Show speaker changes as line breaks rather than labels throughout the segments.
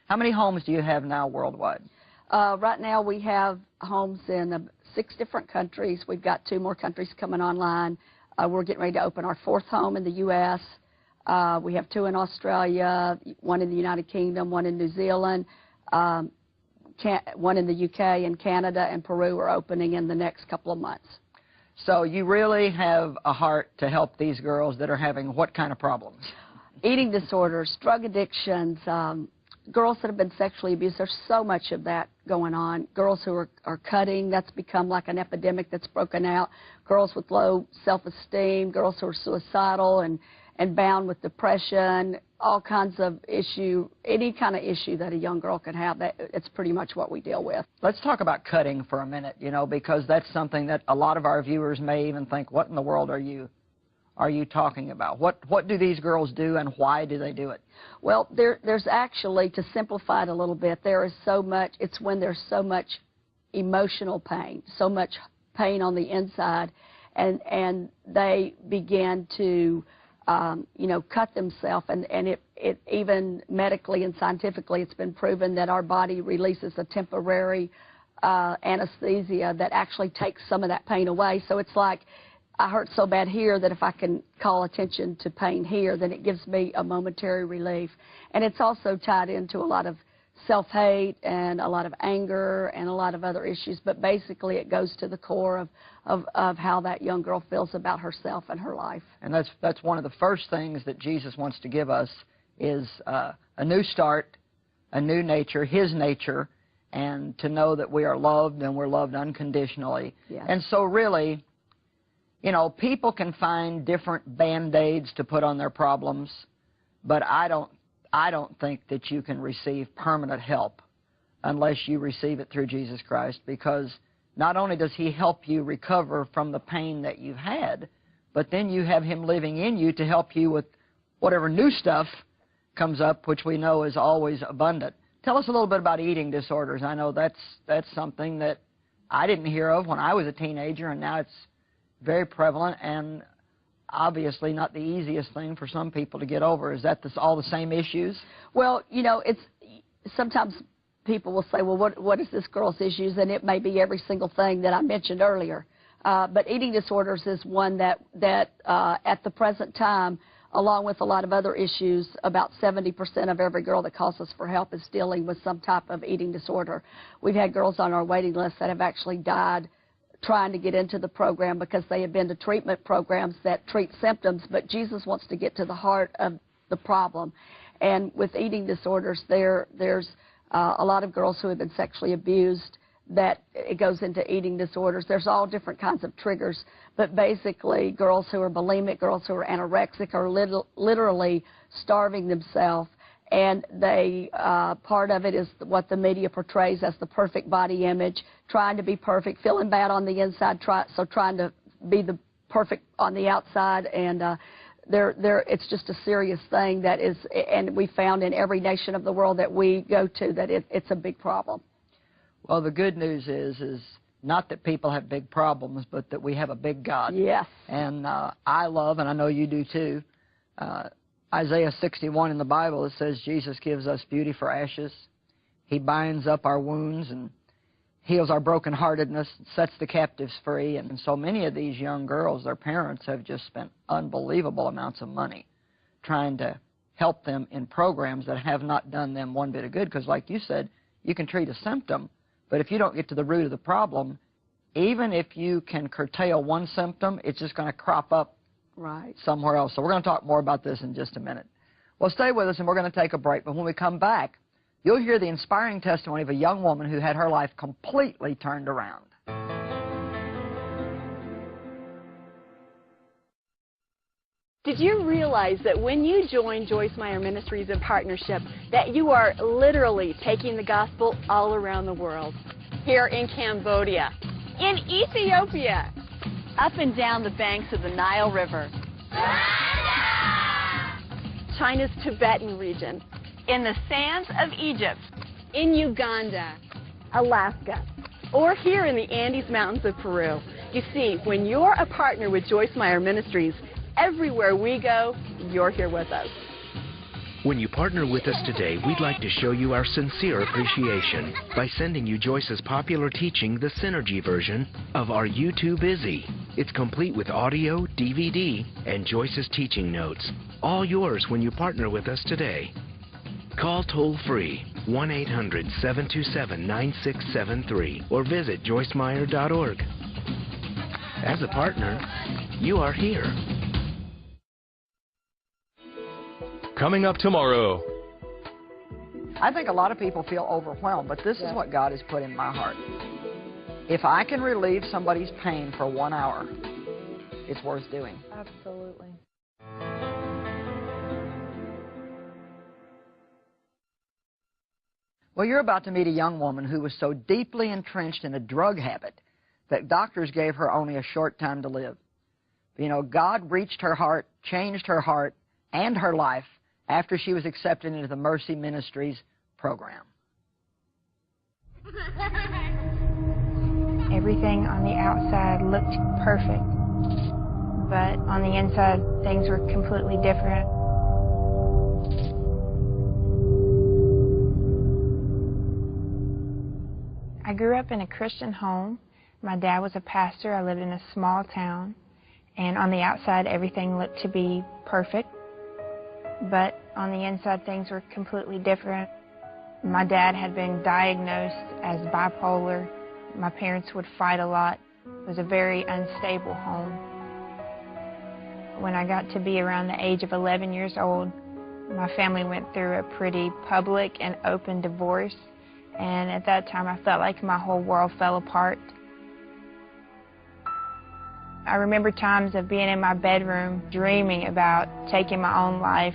How many homes do you have now worldwide?
Right now we have homes in 6 different countries. We've got 2 more countries coming online. We're getting ready to open our 4th home in the U.S. We have 2 in Australia, 1 in the United Kingdom, 1 in New Zealand, 1 in the UK, and Canada and Peru are opening in the next couple of months.
So you really have a heart to help these girls that are having what kind of problems?
Eating disorders, drug addictions, girls that have been sexually abused. There's so much of that going on. Girls who are cutting, that's become like an epidemic that's broken out. Girls with low self-esteem, girls who are suicidal and bound with depression, all kinds of issue, any kind of issue that a young girl could have, it's pretty much what we deal with.
Let's talk about cutting for a minute, you know, because that's something that a lot of our viewers may even think, what in the world are you talking about? What do these girls do, and why do they do it?
Well, there's actually, to simplify it a little bit, there is so much, it's when there's so much emotional pain, so much pain on the inside, and they begin to you know, cut themselves, and it even medically and scientifically, it's been proven that our body releases a temporary anesthesia that actually takes some of that pain away. So it's like, I hurt so bad here that if I can call attention to pain here, then it gives me a momentary relief. And it's also tied into a lot of self-hate and a lot of anger and a lot of other issues. But basically it goes to the core of how that young girl feels about herself and her life.
And that's one of the first things that Jesus wants to give us is a new start, a new nature, His nature, and to know that we are loved and we're loved unconditionally.
Yes.
And so really, you know, people can find different Band-Aids to put on their problems, but I don't think that you can receive permanent help unless you receive it through Jesus Christ, because not only does He help you recover from the pain that you've had, but then you have Him living in you to help you with whatever new stuff comes up, which we know is always abundant. Tell us a little bit about eating disorders. I know that's something that I didn't hear of when I was a teenager, and now it's very prevalent and obviously not the easiest thing for some people to get over. Is that all the same issues?
Well, you know, it's sometimes people will say, well, what is this girl's issues? And it may be every single thing that I mentioned earlier. But eating disorders is one that at the present time, along with a lot of other issues, about 70% of every girl that calls us for help is dealing with some type of eating disorder. We've had girls on our waiting list that have actually died trying to get into the program because they have been to treatment programs that treat symptoms, but Jesus wants to get to the heart of the problem. And with eating disorders, there's a lot of girls who have been sexually abused that it goes into eating disorders. There's all different kinds of triggers, but basically girls who are bulimic, girls who are anorexic are literally starving themselves. And they, part of it is what the media portrays as the perfect body image, trying to be perfect, feeling bad on the inside, trying to be the perfect on the outside. And it's just a serious thing that is, and we found in every nation of the world that we go to that it's a big problem.
Well, the good news is not that people have big problems, but that we have a big God.
Yes.
And I love, and I know you do too, Isaiah 61 in the Bible, it says Jesus gives us beauty for ashes. He binds up our wounds and heals our brokenheartedness, sets the captives free. And so many of these young girls, their parents have just spent unbelievable amounts of money trying to help them in programs that have not done them one bit of good. Because like you said, you can treat a symptom, but if you don't get to the root of the problem, even if you can curtail one symptom, it's just going to crop up
right
somewhere else. So we're going to talk more about this in just a minute. Well, stay with us, and we're going to take a break. But when we come back, you'll hear the inspiring testimony of a young woman who had her life completely turned around.
Did you realize that when you join Joyce Meyer Ministries in partnership, that you are literally taking the gospel all around the world? Here in Cambodia, in Ethiopia, up and down the banks of the Nile River, China's Tibetan region, in the sands of Egypt, in Uganda, Alaska, or here in the Andes Mountains of Peru. You see, when you're a partner with Joyce Meyer Ministries, everywhere we go, you're here with us.
When you partner with us today, we'd like to show you our sincere appreciation by sending you Joyce's popular teaching, the Synergy version of Are You Too Busy? It's complete with audio, DVD, and Joyce's teaching notes. All yours when you partner with us today. Call toll-free 1-800-727-9673 or visit joycemeyer.org. As a partner, you are here.
Coming up tomorrow.
I think a lot of people feel overwhelmed, but this is what God has put in my heart. If I can relieve somebody's pain for 1 hour, it's worth doing.
Absolutely.
Well, you're about to meet a young woman who was so deeply entrenched in a drug habit that doctors gave her only a short time to live. You know, God reached her heart, changed her heart and her life after she was accepted into the Mercy Ministries program.
Everything on the outside looked perfect, but on the inside, things were completely different. I grew up in a Christian home. My dad was a pastor. I lived in a small town, and on the outside, everything looked to be perfect. But on the inside, things were completely different. My dad had been diagnosed as bipolar. My parents would fight a lot. It was a very unstable home. When I got to be around the age of 11 years old, my family went through a pretty public and open divorce. And at that time, I felt like my whole world fell apart. I remember times of being in my bedroom, dreaming about taking my own life,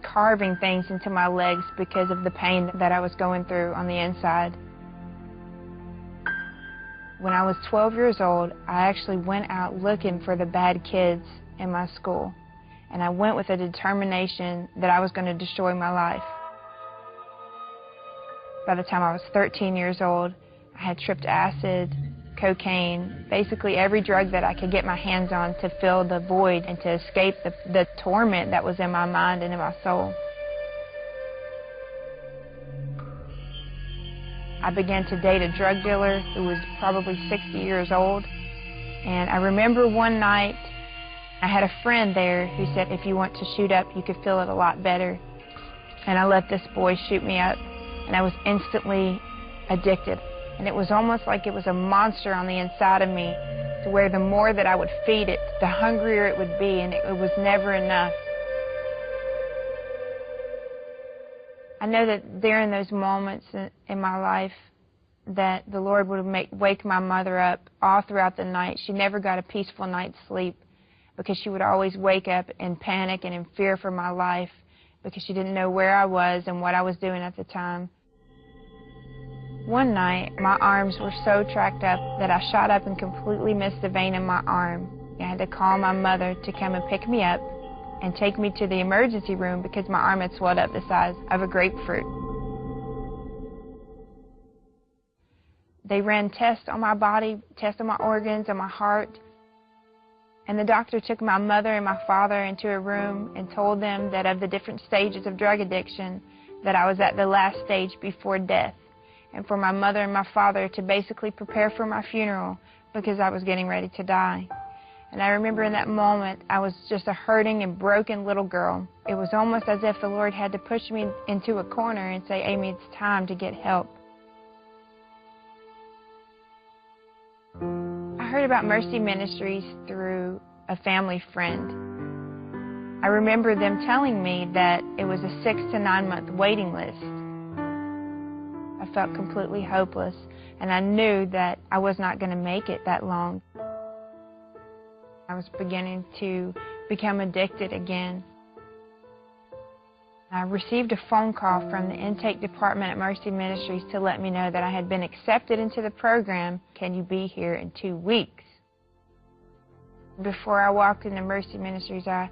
carving things into my legs because of the pain that I was going through on the inside. When I was 12 years old, I actually went out looking for the bad kids in my school. And I went with a determination that I was going to destroy my life. By the time I was 13 years old, I had tripped acid, cocaine, basically every drug that I could get my hands on to fill the void and to escape the torment that was in my mind and in my soul. I began to date a drug dealer who was probably 60 years old. And I remember one night, I had a friend there who said, if you want to shoot up, you could feel it a lot better. And I let this boy shoot me up, and I was instantly addicted. And it was almost like it was a monster on the inside of me, to where the more that I would feed it, the hungrier it would be, and it was never enough. I know that during those moments in my life that the Lord would wake my mother up all throughout the night. She never got a peaceful night's sleep because she would always wake up in panic and in fear for my life because she didn't know where I was and what I was doing at the time. One night, my arms were so tracked up that I shot up and completely missed the vein in my arm. I had to call my mother to come and pick me up and take me to the emergency room because my arm had swelled up the size of a grapefruit. They ran tests on my body, tests on my organs, on my heart, and the doctor took my mother and my father into a room and told them that of the different stages of drug addiction, that I was at the last stage before death, and for my mother and my father to basically prepare for my funeral because I was getting ready to die. And I remember in that moment, I was just a hurting and broken little girl. It was almost as if the Lord had to push me into a corner and say, Amy, it's time to get help. I heard about Mercy Ministries through a family friend. I remember them telling me that it was a 6 to 9 month waiting list. I felt completely hopeless, and I knew that I was not going to make it that long. I was beginning to become addicted again. I received a phone call from the intake department at Mercy Ministries to let me know that I had been accepted into the program. Can you be here in 2 weeks? Before I walked into Mercy Ministries, I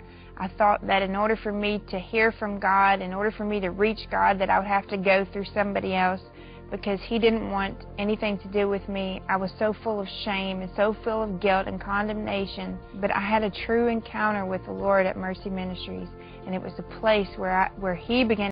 thought that in order for me to hear from God, in order for me to reach God, that I would have to go through somebody else, because he didn't want anything to do with me. I was so full of shame and so full of guilt and condemnation. But I had a true encounter with the Lord at Mercy Ministries, and it was a place where he began